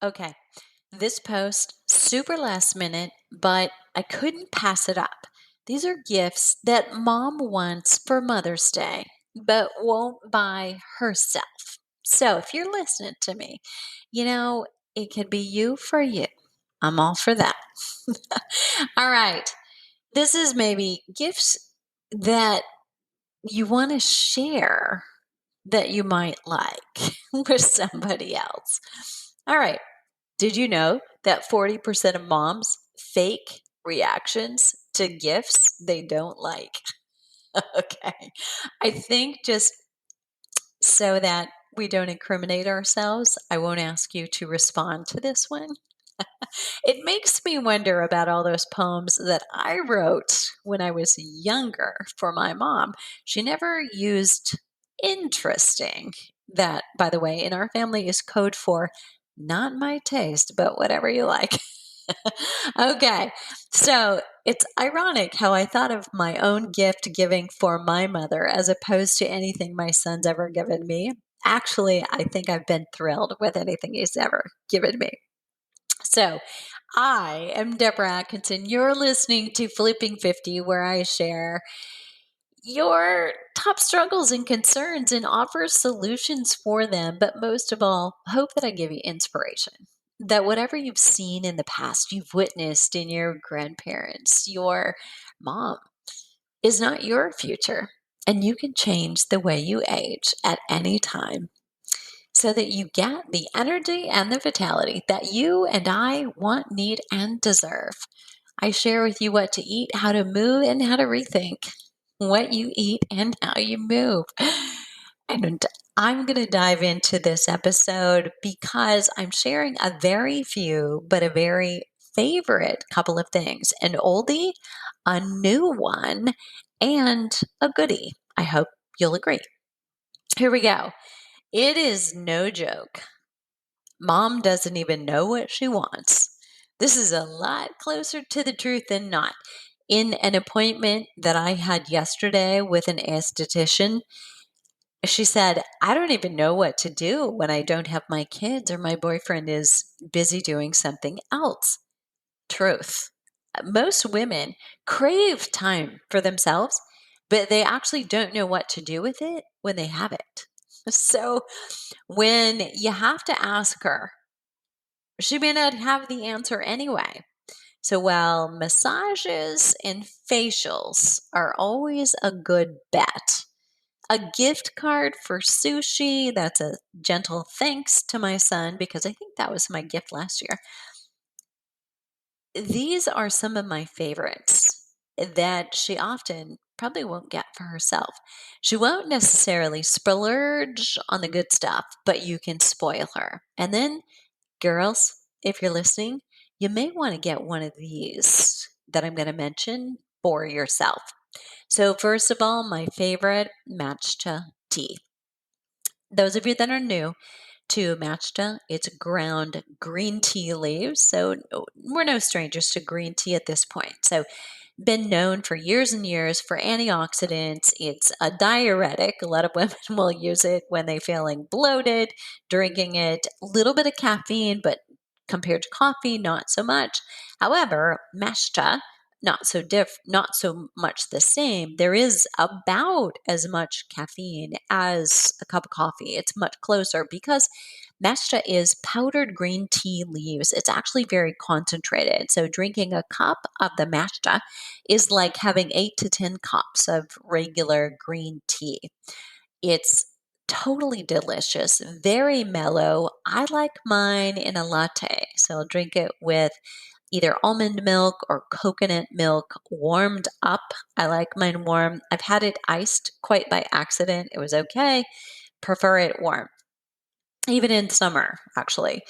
Okay. This post, super last minute, but I couldn't pass it up. These are gifts that mom wants for Mother's Day, but won't buy herself. So if you're listening to me, you know, it could be you for you. I'm all for that. All right. This is maybe gifts that you want to share that you might like with somebody else. All right. Did you know that 40% of moms fake reactions to gifts they don't like? Okay. I think just so that we don't incriminate ourselves, I won't ask you to respond to this one. It makes me wonder about all those poems that I wrote when I was younger for my mom. She never used interesting. That, by the way, in our family is code for not my taste, but whatever you like. Okay, so it's ironic how I thought of my own gift giving for my mother as opposed to anything my son's ever given me. Actually, I think I've been thrilled with anything he's ever given me. So, I am Deborah Atkinson. You're listening to Flipping 50, where I share your top struggles and concerns and offer solutions for them. But most of all, hope that I give you inspiration. That whatever you've seen in the past, you've witnessed in your grandparents, your mom, is not your future. And you can change the way you age at any time so that you get the energy and the vitality that you and I want, need, and deserve. I share with you what to eat, how to move, and how to rethink what you eat and how you move. And I'm going to dive into this episode because I'm sharing a very few, but a very favorite couple of things, an oldie, a new one, and a goodie. I hope you'll agree. Here we go. It is no joke. Mom doesn't even know what she wants. This is a lot closer to the truth than not. In an appointment that I had yesterday with an aesthetician, she said, I don't even know what to do when I don't have my kids or my boyfriend is busy doing something else. Truth. Most women crave time for themselves, but they actually don't know what to do with it when they have it. So when you have to ask her, she may not have the answer anyway. So while massages and facials are always a good bet, a gift card for sushi, that's a gentle thanks to my son because I think that was my gift last year. These are some of my favorites that she often probably won't get for herself. She won't necessarily splurge on the good stuff, but you can spoil her. And then, girls, if you're listening, you may want to get one of these that I'm going to mention for yourself. So, first of all, my favorite matcha tea. Those of you that are new to matcha, it's ground green tea leaves. So, we're no strangers to green tea at this point. So, been known for years and years for antioxidants. It's a diuretic. A lot of women will use it when they're feeling bloated, drinking it. A little bit of caffeine, but compared to coffee, not so much. However, matcha, not so much the same. There is about as much caffeine as a cup of coffee. It's much closer because matcha is powdered green tea leaves. It's actually very concentrated. So drinking a cup of the matcha is like having 8 to 10 cups of regular green tea. It's totally delicious, very mellow. I like mine in a latte. So I'll drink it with either almond milk or coconut milk warmed up. I like mine warm. I've had it iced quite by accident. It was okay. Prefer it warm, even in summer, actually.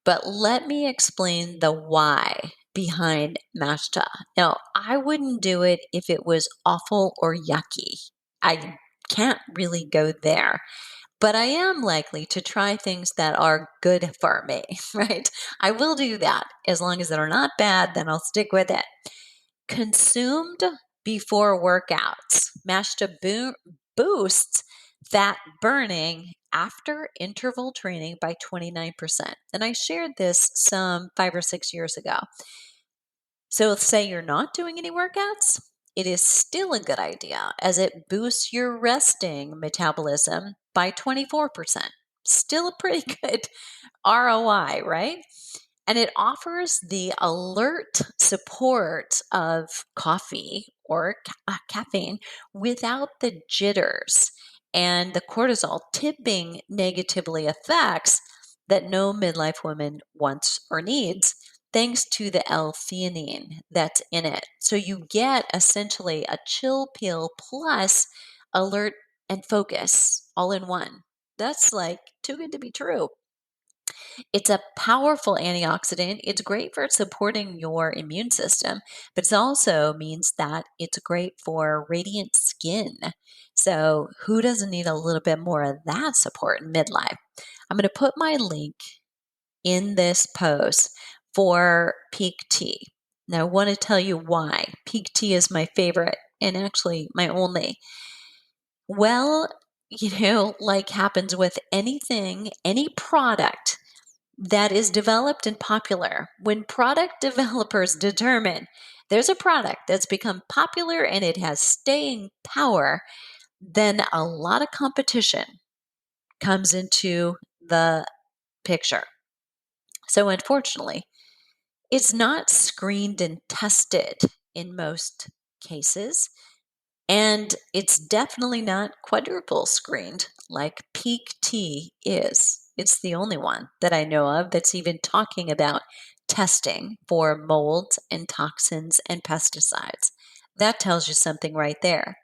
But let me explain the why behind matcha. Now, I wouldn't do it if it was awful or yucky. I can't really go there. But I am likely to try things that are good for me, right? I will do that. As long as they're not bad, then I'll stick with it. Consumed before workouts, matcha boosts fat burning after interval training by 29%. And I shared this some 5 or 6 years ago. So let's say you're not doing any workouts, it is still a good idea as it boosts your resting metabolism by 24%. Still a pretty good ROI, right? And it offers the alert support of coffee or caffeine without the jitters and the cortisol tipping negatively effects that no midlife woman wants or needs, thanks to the L-theanine that's in it. So you get essentially a chill pill plus alert and focus all in one. That's like too good to be true. It's a powerful antioxidant. It's great for supporting your immune system, but it also means that it's great for radiant skin. So, who doesn't need a little bit more of that support in midlife? I'm going to put my link in this post for Peak Tea. Now, I want to tell you why Peak Tea is my favorite and actually my only. Well, like happens with anything, any product that is developed and popular, when product developers determine there's a product that's become popular and it has staying power, then a lot of competition comes into the picture. So, unfortunately, it's not screened and tested in most cases. And it's definitely not quadruple screened like Peak Tea is. It's the only one that I know of that's even talking about testing for molds and toxins and pesticides. That tells you something right there.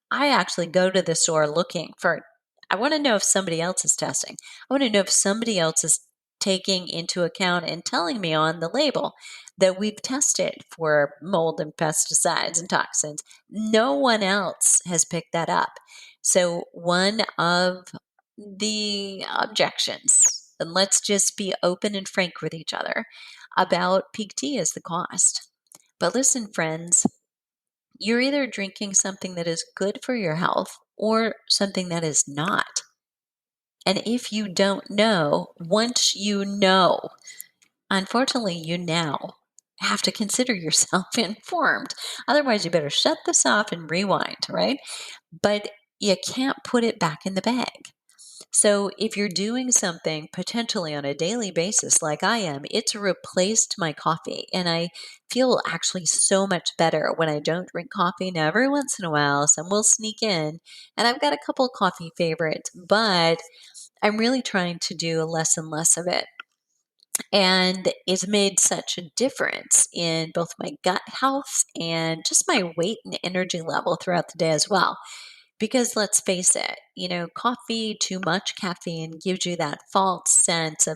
I actually go to the store looking for, I want to know if somebody else is testing. I want to know if somebody else is taking into account and telling me on the label that we've tested for mold and pesticides and toxins. No one else has picked that up. So, one of the objections, and let's just be open and frank with each other about Peak Tea, is the cost. But listen, friends, you're either drinking something that is good for your health or something that is not. And if you don't know, once you know, unfortunately, you now have to consider yourself informed. Otherwise, you better shut this off and rewind, right? But you can't put it back in the bag. So if you're doing something potentially on a daily basis like I am, it's replaced my coffee. And I feel actually so much better when I don't drink coffee. Now, every once in a while, some will sneak in, and I've got a couple coffee favorites, but I'm really trying to do less and less of it. And it's made such a difference in both my gut health and just my weight and energy level throughout the day as well. Because let's face it, coffee, too much caffeine gives you that false sense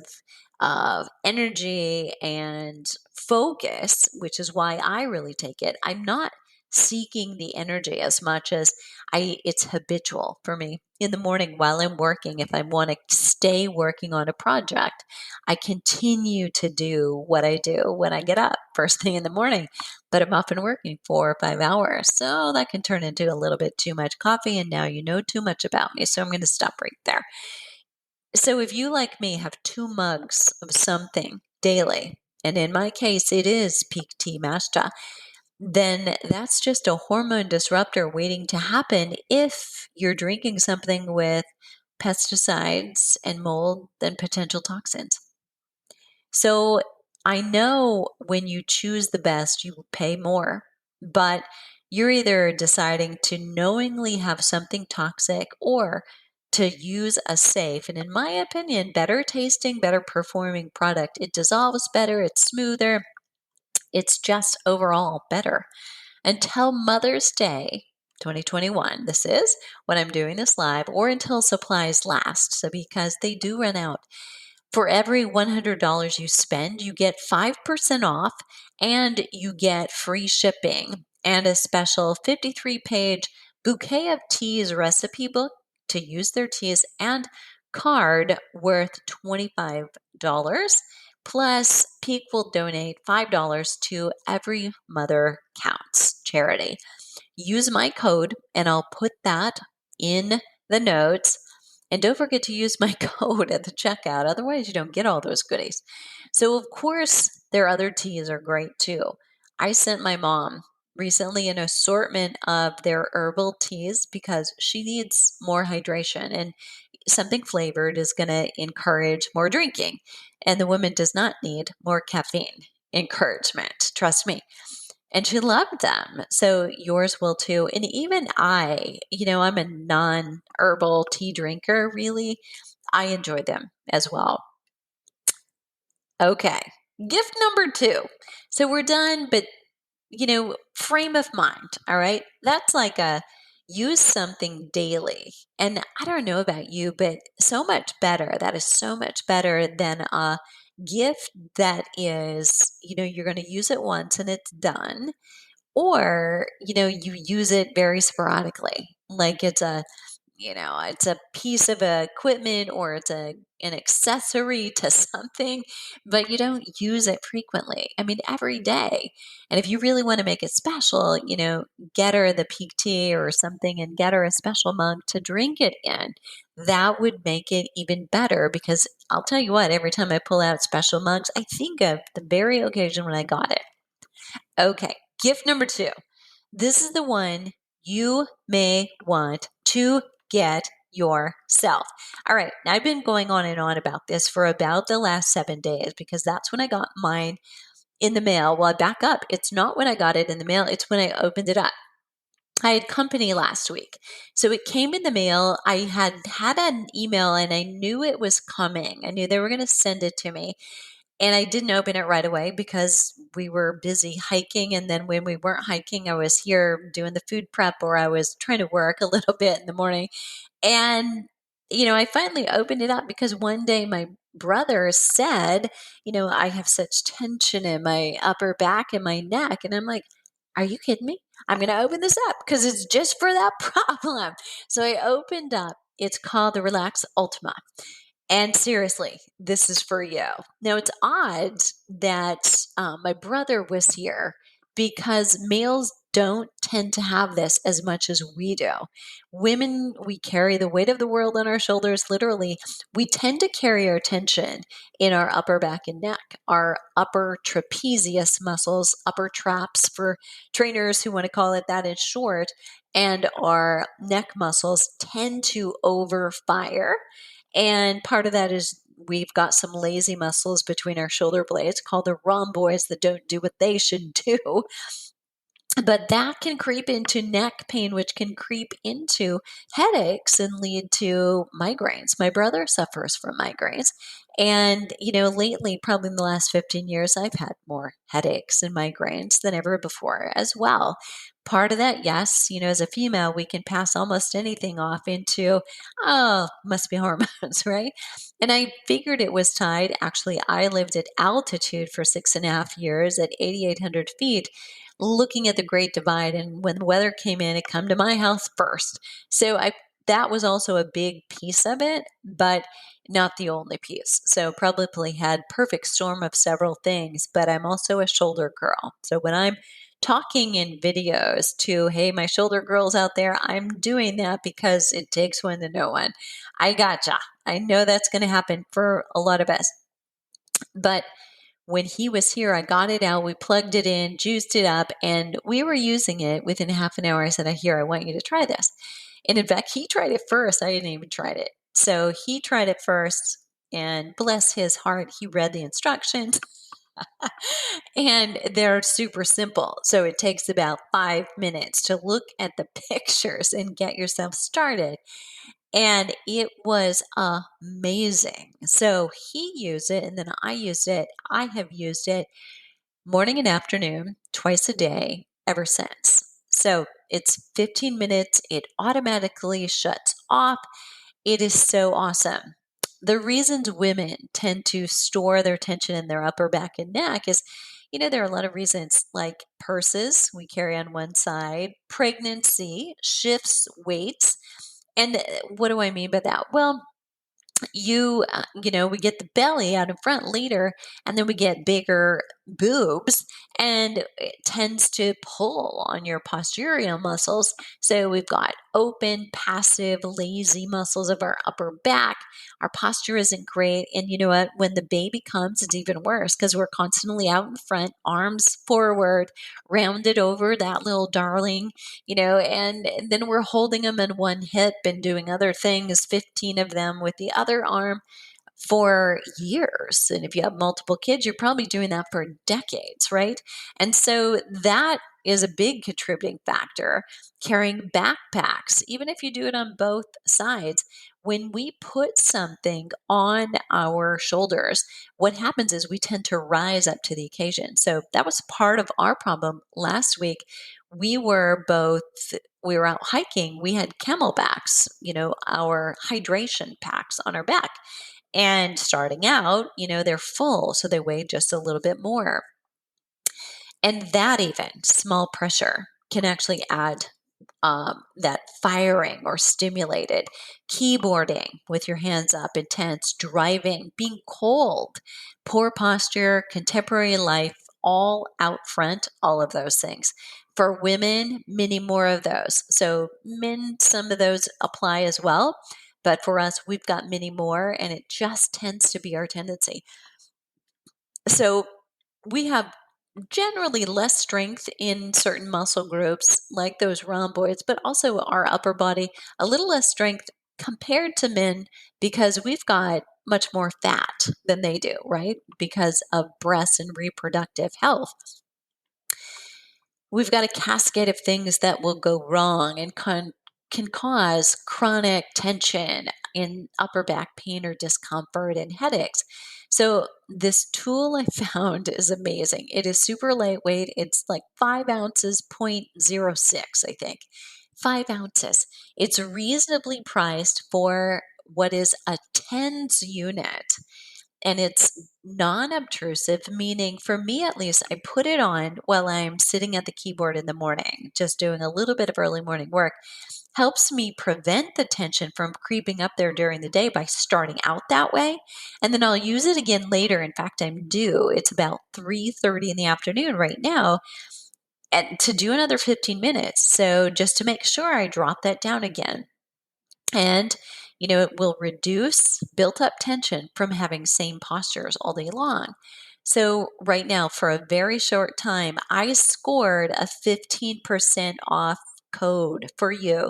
of energy and focus, which is why I really take it. I'm not seeking the energy as much as it's habitual for me in the morning while I'm working. If I want to stay working on a project, I continue to do what I do when I get up first thing in the morning, but I'm often working 4 or 5 hours. So that can turn into a little bit too much coffee. And now you know too much about me. So I'm going to stop right there. So if you, like me, have 2 mugs of something daily, and in my case, it is Peak Tea Matcha, then that's just a hormone disruptor waiting to happen if you're drinking something with pesticides and mold and potential toxins. So I know when you choose the best, you pay more, but you're either deciding to knowingly have something toxic or to use a safe, and in my opinion, better tasting, better performing product. It dissolves better, it's smoother, it's just overall better. Until Mother's Day 2021, this is when I'm doing this live, or until supplies last. So, because they do run out. For every $100 you spend, you get 5% off and you get free shipping and a special 53-page bouquet of teas recipe book to use their teas and card worth $25. Plus, Peak will donate $5 to Every Mother Counts charity. Use my code and I'll put that in the notes. And don't forget to use my code at the checkout. Otherwise, you don't get all those goodies. So, of course, their other teas are great too. I sent my mom recently an assortment of their herbal teas because she needs more hydration, and something flavored is going to encourage more drinking. And the woman does not need more caffeine encouragement. Trust me. And she loved them. So yours will too. And even I'm a non herbal tea drinker, really. I enjoy them as well. Okay. Gift number two. So we're done, but frame of mind. All right. That's like a use something daily. And I don't know about you, but so much better. That is so much better than a gift that is, you're going to use it once and it's done. Or, you use it very sporadically. Like it's a piece of equipment or it's an accessory to something, but you don't use it frequently. I mean, every day. And if you really want to make it special, get her the peak tea or something and get her a special mug to drink it in. That would make it even better because I'll tell you what, every time I pull out special mugs, I think of the very occasion when I got it. Okay, gift number two. This is the one you may want to get yourself. All right, now I've been going on and on about this for about the last 7 days because that's when I got mine in the mail. Well, I back up. It's not when I got it in the mail, it's when I opened it up. I had company last week. So it came in the mail. I had an email and I knew it was coming. I knew they were going to send it to me. And I didn't open it right away because we were busy hiking. And then when we weren't hiking, I was here doing the food prep or I was trying to work a little bit in the morning. And, I finally opened it up because one day my brother said, I have such tension in my upper back and my neck. And I'm like, are you kidding me? I'm going to open this up because it's just for that problem. So I opened up. It's called the Relax Ultima. And seriously, this is for you. Now, it's odd that my brother was here because males don't tend to have this as much as we do. Women, we carry the weight of the world on our shoulders, literally. We tend to carry our tension in our upper back and neck, our upper trapezius muscles, upper traps for trainers who want to call it that in short, and our neck muscles tend to overfire. And part of that is we've got some lazy muscles between our shoulder blades called the rhomboids that don't do what they should do. But that can creep into neck pain, which can creep into headaches and lead to migraines. My brother suffers from migraines. And, lately, probably in the last 15 years, I've had more headaches and migraines than ever before as well. Part of that, yes, as a female, we can pass almost anything off into, oh, must be hormones, right? And I figured it was tied. Actually, I lived at altitude for 6.5 years at 8,800 feet looking at the Great Divide. And when the weather came in, it come to my house first. So that was also a big piece of it, but not the only piece. So probably had perfect storm of several things, but I'm also a shoulder girl. So when I'm talking in videos to, hey, my shoulder girls out there, I'm doing that because it takes one to know one. I gotcha. I know that's going to happen for a lot of us. But when he was here, I got it out, we plugged it in, juiced it up, and we were using it within half an hour. I said, here, I want you to try this. And in fact, he tried it first. I didn't even try it. So he tried it first, and bless his heart, he read the instructions. And they're super simple. So it takes about 5 minutes to look at the pictures and get yourself started. And it was amazing. So he used it and then I used it. I have used it morning and afternoon, twice a day ever since. So it's 15 minutes. It automatically shuts off. It is so awesome. The reasons women tend to store their tension in their upper back and neck is, there are a lot of reasons like purses we carry on one side, pregnancy shifts weights. And what do I mean by that? Well, we get the belly out in front later, and then we get bigger boobs, and it tends to pull on your posterior muscles. So we've got open, passive, lazy muscles of our upper back. Our posture isn't great. And you know what? When the baby comes, it's even worse because we're constantly out in front, arms forward, rounded over that little darling, and then we're holding them in one hip and doing other things, 15 of them with the other arm for years. And if you have multiple kids, you're probably doing that for decades, right? And so that is a big contributing factor. Carrying backpacks, even if you do it on both sides, when we put something on our shoulders, what happens is we tend to rise up to the occasion. So that was part of our problem last week. We were out hiking. We had camelbacks, our hydration packs on our back. And starting out, they're full, so they weigh just a little bit more. And that even small pressure can actually add that firing or stimulated, keyboarding with your hands up, intense, driving, being cold, poor posture, contemporary life, all out front, all of those things. For women, many more of those. So, men, some of those apply as well. But for us, we've got many more, and it just tends to be our tendency. So, we have generally less strength in certain muscle groups like those rhomboids, but also our upper body, a little less strength compared to men because we've got much more fat than they do, right? Because of breast and reproductive health. We've got a cascade of things that will go wrong and can cause chronic tension in upper back pain or discomfort and headaches. So, this tool I found is amazing. It is super lightweight. It's like 5 ounces, 0.06, I think. 5 ounces. It's reasonably priced for what is a tens unit, and it's non-obtrusive, meaning for me at least, I put it on while I'm sitting at the keyboard in the morning, just doing a little bit of early morning work. Helps me prevent the tension from creeping up there during the day by starting out that way. And then I'll use it again later. In fact, I'm due. It's about 3:30 in the afternoon right now, and to do another 15 minutes. So just to make sure I drop that down again. And, it will reduce built up tension from having same postures all day long. So, right now, for a very short time, I scored a 15% off code for you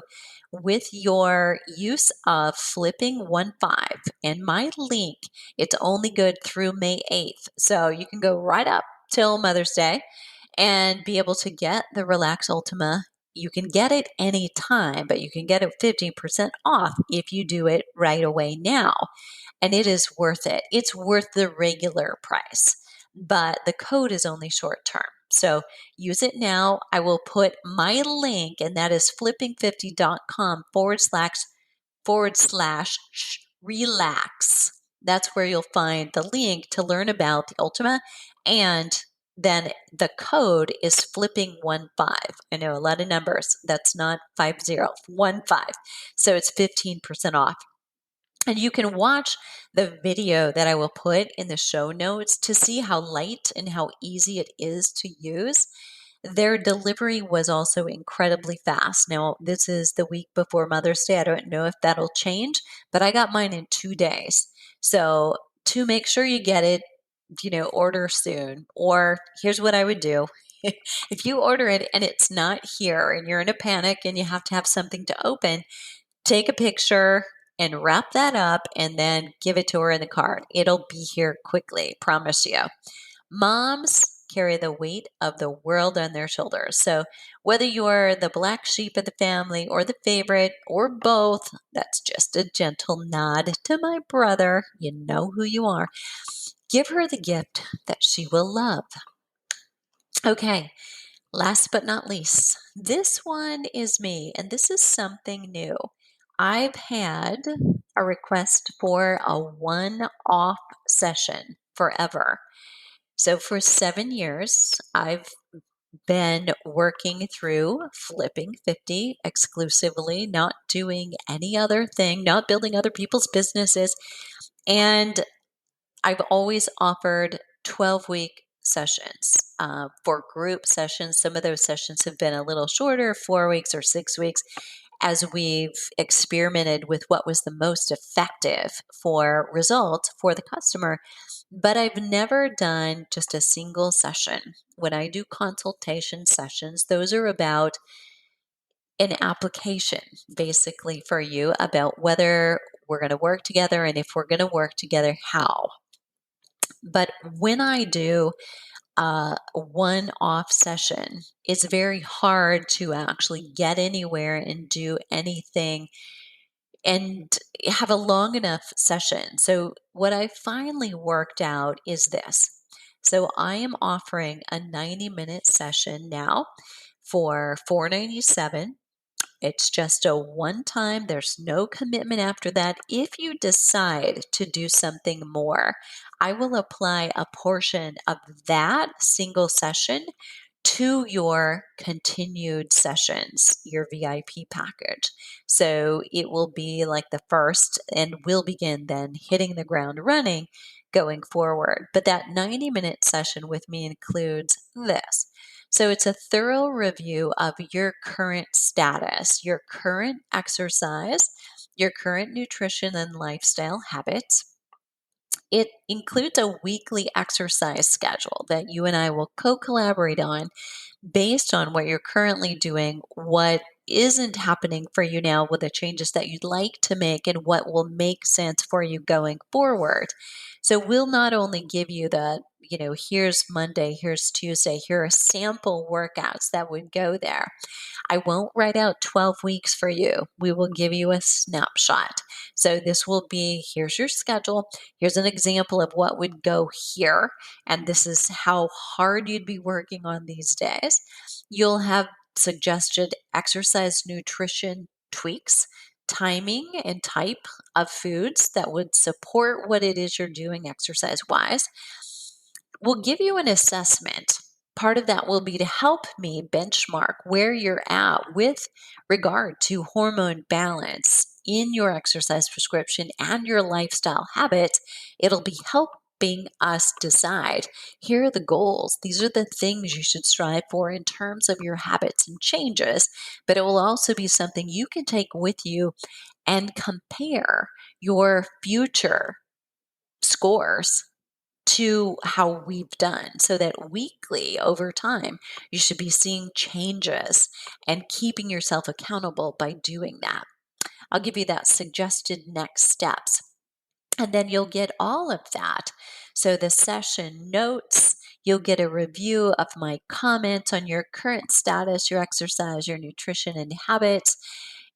with your use of flipping 15. And my link, it's only good through May 8th. So, you can go right up till Mother's Day and be able to get the Relax Ultima. You can get it anytime, but you can get it 15% off if you do it right away now. And it is worth it. It's worth the regular price, but the code is only short term. So use it now. I will put my link, and that is flipping50.com// relax. That's where you'll find the link to learn about the Ultima, and then the code is flipping 15. I know a lot of numbers. That's not 50, 15. So it's 15% off. And you can watch the video that I will put in the show notes to see how light and how easy it is to use. Their delivery was also incredibly fast. Now, this is the week before Mother's Day. I don't know if that'll change, but I got mine in 2 days. So, to make sure you get it, order soon. Or here's what I would do. If you order it and it's not here and you're in a panic and you have to have something to open, take a picture and wrap that up and then give it to her in the cart. It'll be here quickly, promise you. Moms carry the weight of the world on their shoulders. So whether you're the black sheep of the family or the favorite or both, that's just a gentle nod to my brother. You know who you are. Give her the gift that she will love. Okay, last but not least, this one is me, and this is something new. I've had a request for a one-off session forever. So for 7 years, I've been working through Flipping 50 exclusively, not doing any other thing, not building other people's businesses. And I've always offered 12-week sessions for group sessions. Some of those sessions have been a little shorter, 4 weeks or 6 weeks, as we've experimented with what was the most effective for results for the customer. But I've never done just a single session. When I do consultation sessions, those are about an application basically for you about whether we're going to work together, and if we're going to work together, how. But when I do a one-off session, it's very hard to actually get anywhere and do anything and have a long enough session. So what I finally worked out is this. So I am offering a 90-minute session now for $497. It's just a one time, there's no commitment after that. If you decide to do something more, I will apply a portion of that single session to your continued sessions, your VIP package. So it will be like the first, and we'll begin then hitting the ground running going forward. But that 90-minute session with me includes this. So it's a thorough review of your current status, your current exercise, your current nutrition and lifestyle habits. It includes a weekly exercise schedule that you and I will co-collaborate on based on what you're currently doing, what isn't happening for you now with the changes that you'd like to make, and what will make sense for you going forward. So we'll not only give you the, here's Monday, here's Tuesday, here are sample workouts that would go there. I won't write out 12 weeks for you. We will give you a snapshot. So this will be, here's your schedule. Here's an example of what would go here. And this is how hard you'd be working on these days. You'll have suggested exercise nutrition tweaks, timing and type of foods that would support what it is you're doing exercise wise. We'll give you an assessment. Part of that will be to help me benchmark where you're at with regard to hormone balance in your exercise prescription and your lifestyle habits. It'll be helping us decide, here are the goals. These are the things you should strive for in terms of your habits and changes. But it will also be something you can take with you and compare your future scores to how we've done, so that weekly over time, you should be seeing changes and keeping yourself accountable by doing that. I'll give you that suggested next steps. And then you'll get all of that. So the session notes, you'll get a review of my comments on your current status, your exercise, your nutrition and habits.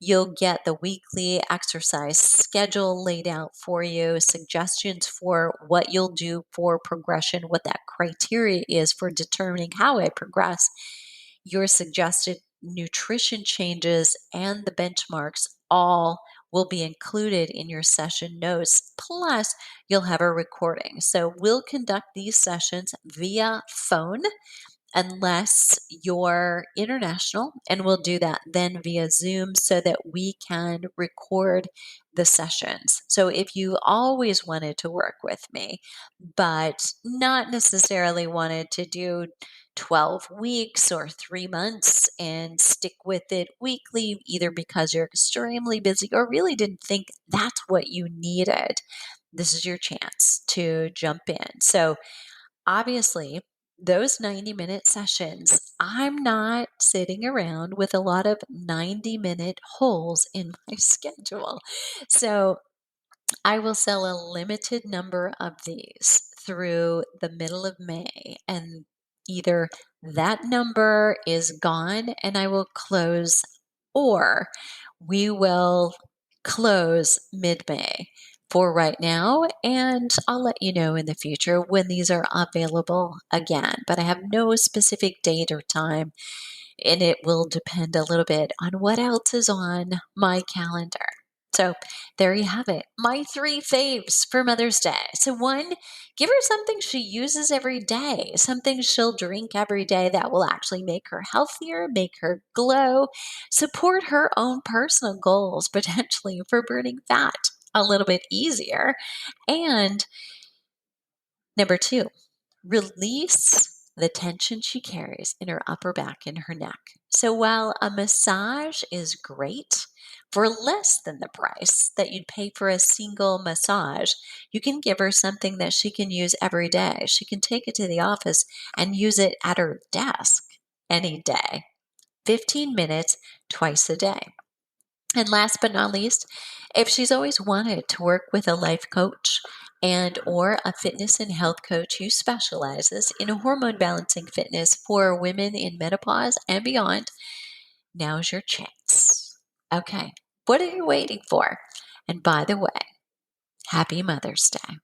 You'll get the weekly exercise schedule laid out for you, suggestions for what you'll do for progression, what that criteria is for determining how I progress, your suggested nutrition changes, and the benchmarks all will be included in your session notes. Plus, you'll have a recording. So we'll conduct these sessions via phone unless you're international, and we'll do that then via Zoom so that we can record the sessions. So if you always wanted to work with me, but not necessarily wanted to do 12 weeks or 3 months and stick with it weekly, either because you're extremely busy or really didn't think that's what you needed, this is your chance to jump in. So obviously, those 90-minute sessions, I'm not sitting around with a lot of 90-minute holes in my schedule. So I will sell a limited number of these through the middle of May, and either that number is gone and I will close, or we will close mid-May for right now, and I'll let you know in the future when these are available again. But I have no specific date or time, and it will depend a little bit on what else is on my calendar. So there you have it. My three faves for Mother's Day. So, one, give her something she uses every day, something she'll drink every day that will actually make her healthier, make her glow, support her own personal goals, potentially for burning fat a little bit easier. And number two, release the tension she carries in her upper back and her neck. So while a massage is great, for less than the price that you'd pay for a single massage, you can give her something that she can use every day. She can take it to the office and use it at her desk any day, 15 minutes twice a day. And last but not least, if she's always wanted to work with a life coach and or a fitness and health coach who specializes in hormone balancing fitness for women in menopause and beyond, now's your chance. Okay, what are you waiting for? And by the way, happy Mother's Day.